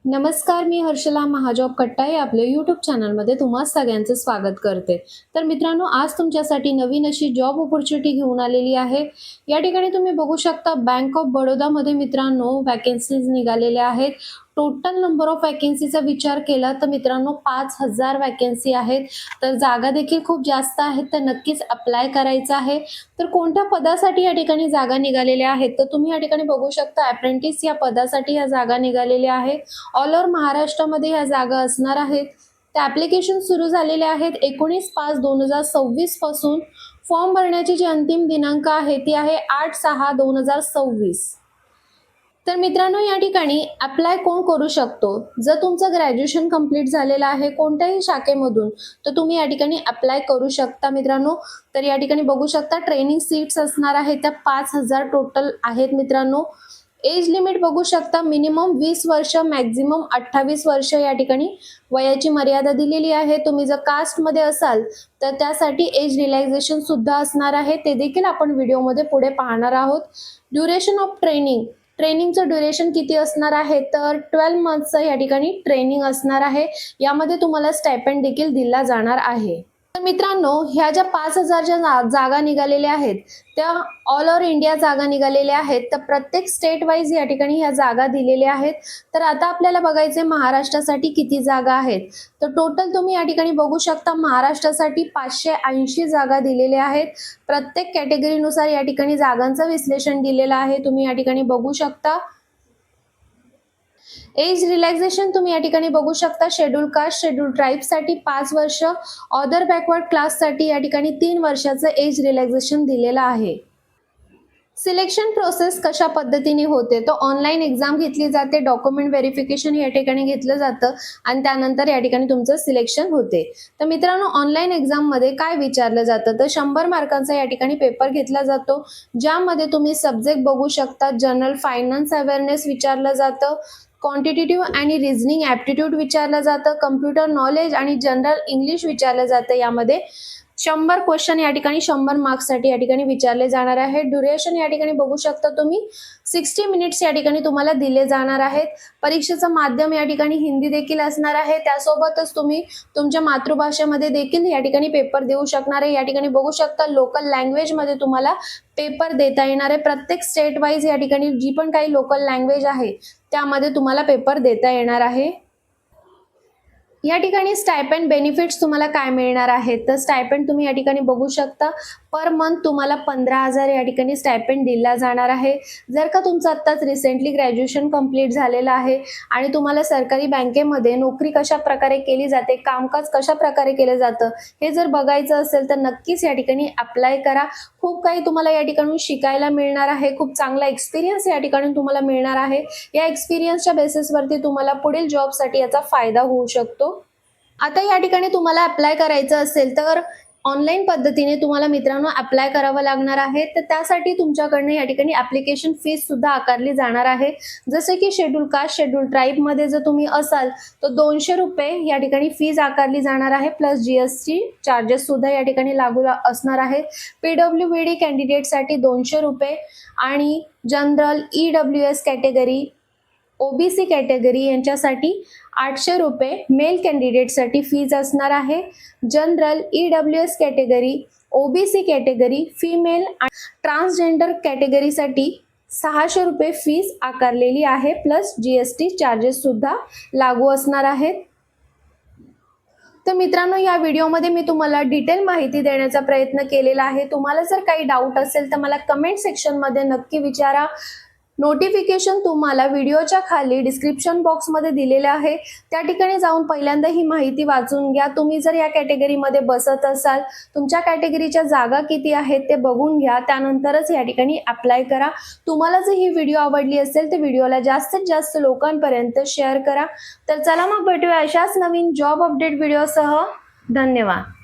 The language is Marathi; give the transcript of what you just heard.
नमस्कार, मी हर्षला महाजॉब कट्टा या आपल्या यूट्यूब चॅनलमध्ये तुम्हा सगळ्यांचं स्वागत करते। तर मित्रांनो, आज तुमच्यासाठी नवीन अशी जॉब अपॉर्च्युनिटी घेऊन आलेली आहे। या ठिकाणी तुम्ही बघू शकता बँक ऑफ बडोदामध्ये मित्रांनो वॅकन्सीज निघालेल्या आहेत। टोटल नंबर ऑफ वॅकन्सीचा विचार केला तर मित्रांनो 5000 वॅकन्सी आहेत। तर जागा देखील खूप जास्त आहेत, तर नक्कीच अप्लाय करायचं आहे। तर कोणत्या पदासाठी या ठिकाणी जागा निघालेल्या आहेत तर तुम्ही या ठिकाणी बघू शकता अप्रेंटिस या पदासाठी या जागा निघालेल्या आहेत। ऑल ओव्हर महाराष्ट्रामध्ये ह्या जागा असणार आहेत। त्या ॲप्लिकेशन सुरू झालेले आहेत 19/5/2026 पासून। फॉर्म भरण्याची जी अंतिम दिनांक आहे ती आहे 8/6/2026। तर मित्रांनो, या ठिकाणी अप्लाय कोण करू शकतो? जर तुमचं ग्रॅज्युएशन कंप्लीट झालेलं आहे कोणत्याही शाखेमधून तर तुम्ही या ठिकाणी अप्लाय करू शकता मित्रांनो। तर या ठिकाणी बघू शकता ट्रेनिंग सीट्स असणार आहेत, त्या 5000 टोटल आहेत मित्रांनो। एज लिमिट बघू शकता, मिनिमम 20 वर्ष, मॅक्झिमम 28 वर्ष या ठिकाणी वयाची मर्यादा दिलेली आहे। तुम्ही जर कास्टमध्ये असाल तर त्यासाठी एज रिलॅक्सेशन सुद्धा असणार आहे, ते देखील आपण व्हिडिओमध्ये पुढे पाहणार आहोत। ड्युरेशन ऑफ ट्रेनिंगचं ड्युरेशन किती असणार आहे तर 12 मंथचं या ठिकाणी ट्रेनिंग असणार आहे। यामध्ये तुम्हाला स्टायपेंड देखील दिला जाणार आहे। तर मित्रांनो, ह्या ज्या 5000 जागा निघालेल्या आहेत त्या ऑल ओव्हर इंडिया जागा निघालेल्या आहेत। तर प्रत्येक स्टेट वाईज या ठिकाणी ह्या जागा दिलेल्या आहेत। तर आता आपल्याला बघायचे महाराष्ट्रासाठी किती जागा आहेत। तर टोटल तुम्ही या ठिकाणी बघू शकता महाराष्ट्रासाठी 580 जागा दिलेल्या आहेत। प्रत्येक कॅटेगरीनुसार या ठिकाणी जागांचं विश्लेषण दिलेलं आहे, तुम्ही या ठिकाणी बघू शकता। एज रिलॅक्सेशन तुम्ही या ठिकाणी बघू शकता, शेड्यूल कास्ट शेड्यूल ट्राईबसाठी 5 वर्ष, अदर बॅकवर्ड क्लाससाठी या ठिकाणी 3 वर्षाचं एज रिलॅक्सेशन दिलेलं आहे। सिलेक्शन प्रोसेस कशा पद्धतीने होते तर ऑनलाईन एक्झाम घेतली जाते, डॉक्युमेंट व्हेरिफिकेशन या ठिकाणी घेतलं जातं आणि त्यानंतर या ठिकाणी तुमचं सिलेक्शन होते। तर मित्रांनो, ऑनलाईन एक्झाममध्ये काय विचारलं जातं तर 100 मार्कांचा या ठिकाणी पेपर घेतला जातो, ज्यामध्ये तुम्ही सब्जेक्ट बघू शकता। जनरल फायनान्स अवेअरनेस विचारलं जातं, क्वांटिटेटिव्ह आणि रिझनिंग ॲप्टिट्यूड विचारलं जातं, कम्प्युटर नॉलेज आणि जनरल इंग्लिश विचारलं जातं। यामध्ये 100 क्वेश्चन या ठिकाणी 100 मार्क्ससाठी या ठिकाणी विचारले जाणार आहे। ड्युरेशन या ठिकाणी बघू शकता तुम्ही 60 मिनिट्स या ठिकाणी तुम्हाला दिले जाणार आहेत। परीक्षेचं माध्यम या ठिकाणी हिंदी देखील असणार आहे, त्यासोबतच तुम्ही तुमच्या मातृभाषेमध्ये देखील या ठिकाणी पेपर देऊ शकणार आहे। या ठिकाणी बघू शकता लोकल लँग्वेजमध्ये तुम्हाला पेपर देता येणार आहे। प्रत्येक स्टेट वाईज या ठिकाणी जी पण काही लोकल लँग्वेज आहे त्यामध्ये तुम्हाला पेपर देता येणार आहे। या ठिकाणी स्टायपेंड बेनिफिट्स तुम्हाला काय मिळणार आहेत तर स्टायपेंड तुम्ही या ठिकाणी बघू शकता, पर मंथ तुम्हाला 15,000 या ठिकाणी स्टायपेंड दिला जाणार आहे। जर का तुमचं आत्ताच रिसेंटली ग्रॅज्युएशन कंप्लीट झालेलं आहे आणि तुम्हाला सरकारी बँकेमध्ये नोकरी कशा प्रकारे केली जाते, कामकाज कशा प्रकारे केलं जातं हे जर बघायचं असेल तर नक्कीच या ठिकाणी अप्लाय करा। खूप काही तुम्हाला या ठिकाणी शिकायला मिळणार आहे, खूप चांगला एक्सपिरियन्स या ठिकाणी तुम्हाला मिळणार आहे। या एक्सपिरियन्सच्या बेसिसवरती तुम्हाला पुढील जॉबसाठी याचा फायदा होऊ शकतो। आता या ठिकाणी तुम्हाला अप्लाय करायचं असेल तर ऑनलाईन पद्धतीने तुम्हाला मित्रांनो अप्लाय करावं लागणार आहे। तर त्यासाठी तुमच्याकडनं या ठिकाणी ॲप्लिकेशन फीस सुद्धा आकारली जाणार आहे। जसे की शेड्यूल कास्ट शेड्यूल ट्राईबमध्ये जर तुम्ही असाल तर 200 रुपये या ठिकाणी फीज आकारली जाणार आहे, प्लस GST चार्जेस सुद्धा या ठिकाणी लागू असणार आहे। PWBD कॅन्डिडेटसाठी 200 रुपये आणि general EWS category OBC category यांच्यासाठी 800 रुपये मेल कॅन्डिडेटसाठी फीज असणार आहे। General EWS category OBC category female आणि ट्रान्सजेंडर कॅटेगरीसाठी 600 रुपये फीज आकारलेली आहे, प्लस GST चार्जेस सुद्धा लागू असणार आहेत। तर मित्रांनो, या व्हिडिओमध्ये मी तुम्हाला डिटेल माहिती देण्याचा प्रयत्न केलेला आहे। तुम्हाला जर काही डाऊट असेल तर मला कमेंट सेक्शनमध्ये नक्की विचारा। नोटिफिकेशन तुम्हाला व्हिडिओच्या खाली डिस्क्रिप्शन बॉक्समध्ये दिलेलं आहे, त्या ठिकाणी जाऊन पहिल्यांदा ही माहिती वाचून घ्या। तुम्ही जर या कॅटेगरीमध्ये बसत असाल, तुमच्या कॅटेगरीच्या जागा किती आहेत ते बघून घ्या, त्यानंतरच या ठिकाणी अप्लाय करा। तुम्हाला जर ही व्हिडिओ आवडली असेल तर व्हिडिओला जास्तीत जास्त लोकांपर्यंत शेअर करा। तर चला मग भेटूया अशाच नवीन जॉब अपडेट व्हिडिओसह। धन्यवाद।